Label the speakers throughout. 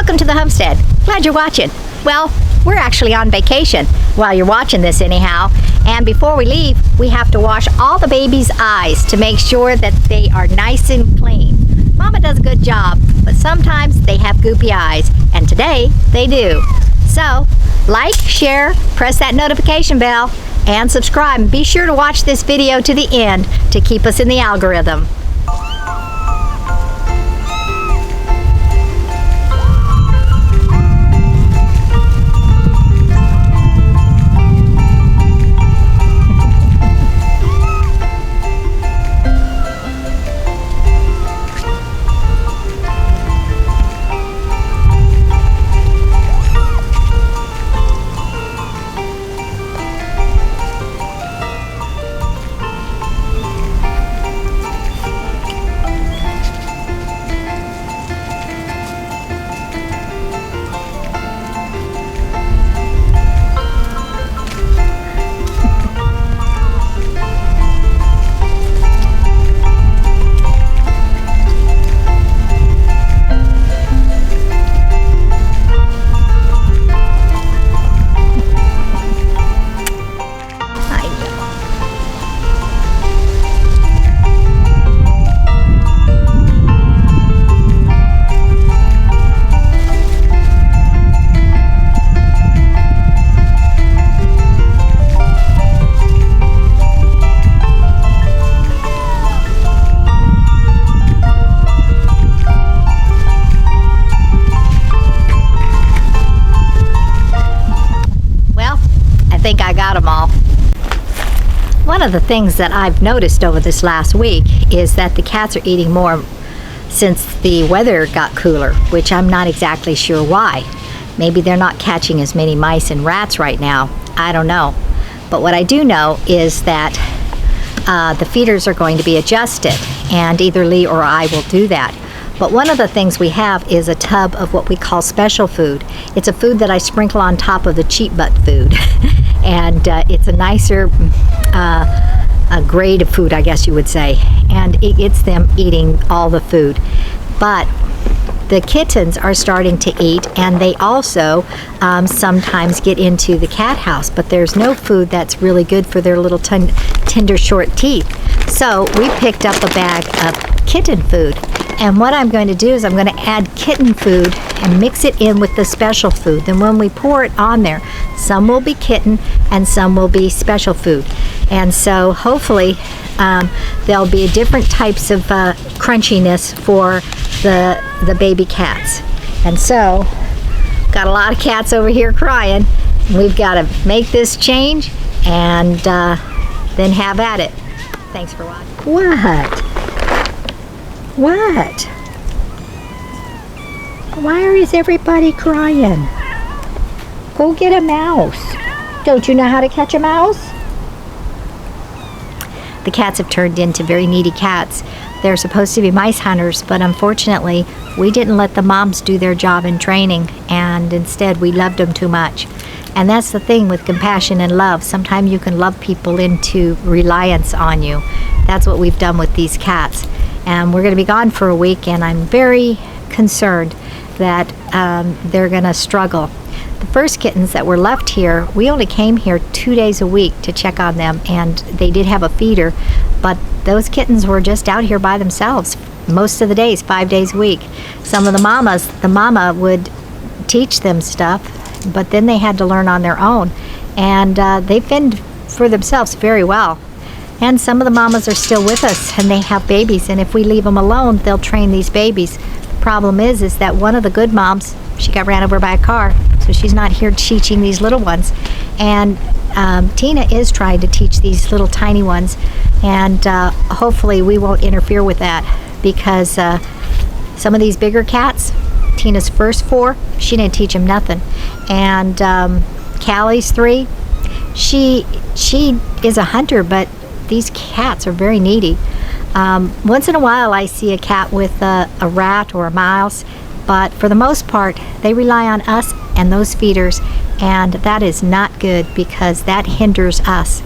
Speaker 1: Welcome to the homestead. Glad you're watching. Well, we're actually on vacation while you're watching this anyhow. And before we leave, we have to wash all the babies' eyes to make sure that they are nice and clean. Mama does a good job, but sometimes they have goopy eyes, and today they do. So, like, share, press that notification bell, and subscribe. And be sure to watch this video to the end to keep us in the algorithm. One of the things that I've noticed over this last week is that the cats are eating more since the weather got cooler, which I'm not exactly sure why. Maybe they're not catching as many mice and rats right now. I don't know. But what I do know is that the feeders are going to be adjusted, and either Lee or I will do that. But one of the things we have is a tub of what we call special food. It's a food that I sprinkle on top of the cheap butt food. And it's a nicer a grade of food, I guess you would say. And it's them eating all the food. But the kittens are starting to eat, and they also sometimes get into the cat house. But there's no food that's really good for their little tender, short teeth. So we picked up a bag of kitten food. And what I'm going to do is I'm going to add kitten food and mix it in with the special food. Then when we pour it on there, some will be kitten and some will be special food. And so hopefully there'll be different types of crunchiness for the baby cats. And so, got a lot of cats over here crying. We've got to make this change and then have at it. Thanks for watching. What? Why is everybody crying? Go get a mouse. Don't you know how to catch a mouse? The cats have turned into very needy cats. They're supposed to be mice hunters, but unfortunately, we didn't let the moms do their job in training, and instead we loved them too much. And that's the thing with compassion and love. Sometimes you can love people into reliance on you. That's what we've done with these cats. And we're going to be gone for a week, and I'm very concerned that they're going to struggle. The first kittens that were left here, we only came here 2 days a week to check on them, and they did have a feeder, but those kittens were just out here by themselves most of the days, 5 days a week. Some of the mama would teach them stuff, but then they had to learn on their own, and they fend for themselves very well. And some of the mamas are still with us, and they have babies, and if we leave them alone, they'll train these babies. The problem is that one of the good moms, she got ran over by a car, so she's not here teaching these little ones. And Tina is trying to teach these little tiny ones, and hopefully we won't interfere with that, because some of these bigger cats, Tina's first 4, she didn't teach them nothing. And Callie's 3, she is a hunter, but these cats are very needy. Once in a while I see a cat with a rat or a mouse, but for the most part they rely on us and those feeders, and that is not good because that hinders us.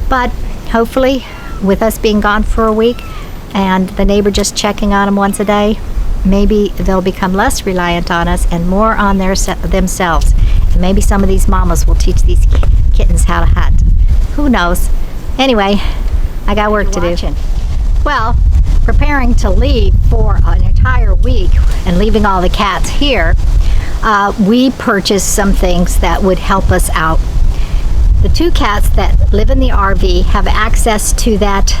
Speaker 1: But hopefully, with us being gone for a week and the neighbor just checking on them once a day, maybe they'll become less reliant on us and more on themselves. And maybe some of these mamas will teach these kittens how to hunt. Who knows? Anyway, I got work to do. Well, preparing to leave for an entire week and leaving all the cats here, we purchased some things that would help us out. The 2 cats that live in the RV have access to that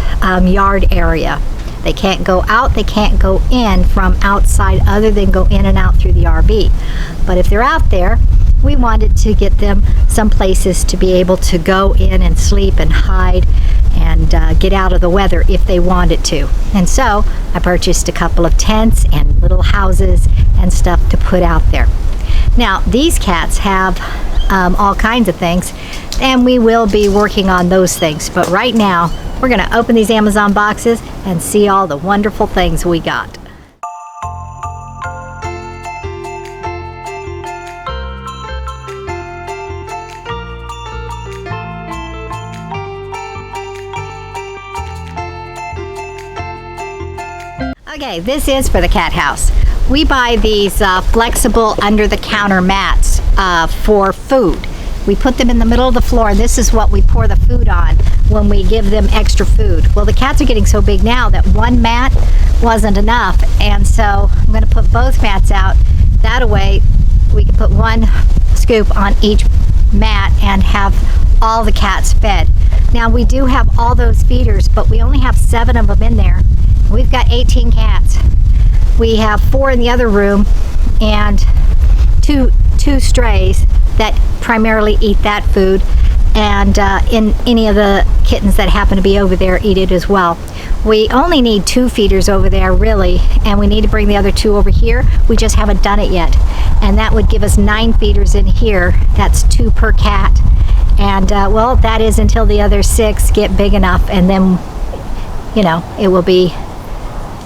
Speaker 1: yard area. They can't go out, they can't go in from outside other than go in and out through the RV. But if they're out there, we wanted to get them some places to be able to go in and sleep and hide and get out of the weather if they wanted to. And so I purchased a couple of tents and little houses and stuff to put out there. Now these cats have all kinds of things, and we will be working on those things. But right now we're going to open these Amazon boxes and see all the wonderful things we got. Okay, this is for the cat house. We buy these flexible under-the-counter mats for food. We put them in the middle of the floor, and this is what we pour the food on when we give them extra food. Well, the cats are getting so big now that one mat wasn't enough, and so I'm going to put both mats out. That way we can put 1 scoop on each mat and have all the cats fed. Now we do have all those feeders, but we only have 7 of them in there. We've got 18 cats. We have 4 in the other room and two strays that primarily eat that food, and in any of the kittens that happen to be over there eat it as well. We only need 2 feeders over there really, and we need to bring the other 2 over here. We just haven't done it yet, and that would give us 9 feeders in here. That's 2 per cat, and well, that is until the other 6 get big enough, and then, you know, it will be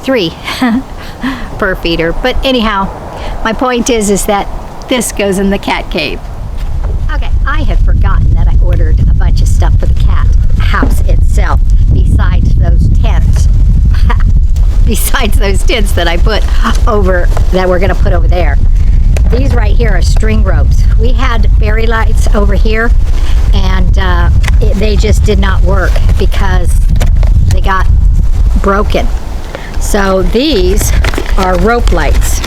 Speaker 1: 3 per feeder. But anyhow, my point is that this goes in the cat cave. Okay, I had forgotten that I ordered a bunch of stuff for the cat house itself, besides those tents. Besides those tents that I put over, that we're gonna put over there. These right here are string ropes. We had fairy lights over here, and they just did not work because they got broken. So these are rope lights.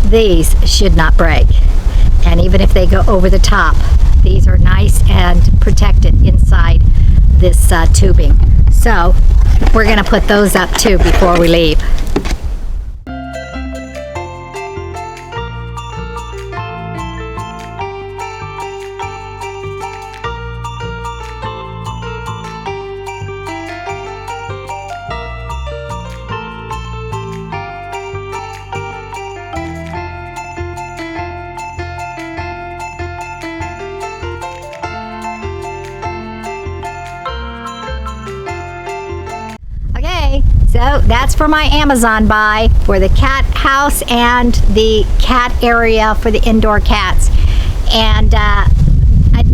Speaker 1: These should not break, and even if they go over the top, these are nice and protected inside this tubing. So we're going to put those up too before we leave. So that's for my Amazon buy for the cat house and the cat area for the indoor cats. And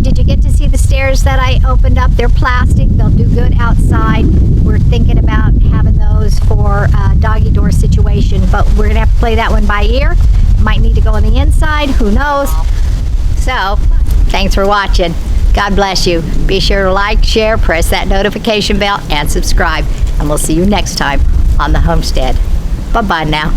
Speaker 1: did you get to see the stairs that I opened up? They're plastic. They'll do good outside. We're thinking about having those for a doggy door situation, but we're gonna have to play that one by ear. Might need to go on the inside, who knows? So thanks for watching. God bless you. Be sure to like, share, press that notification bell, and subscribe. And we'll see you next time on the Homestead. Bye-bye now.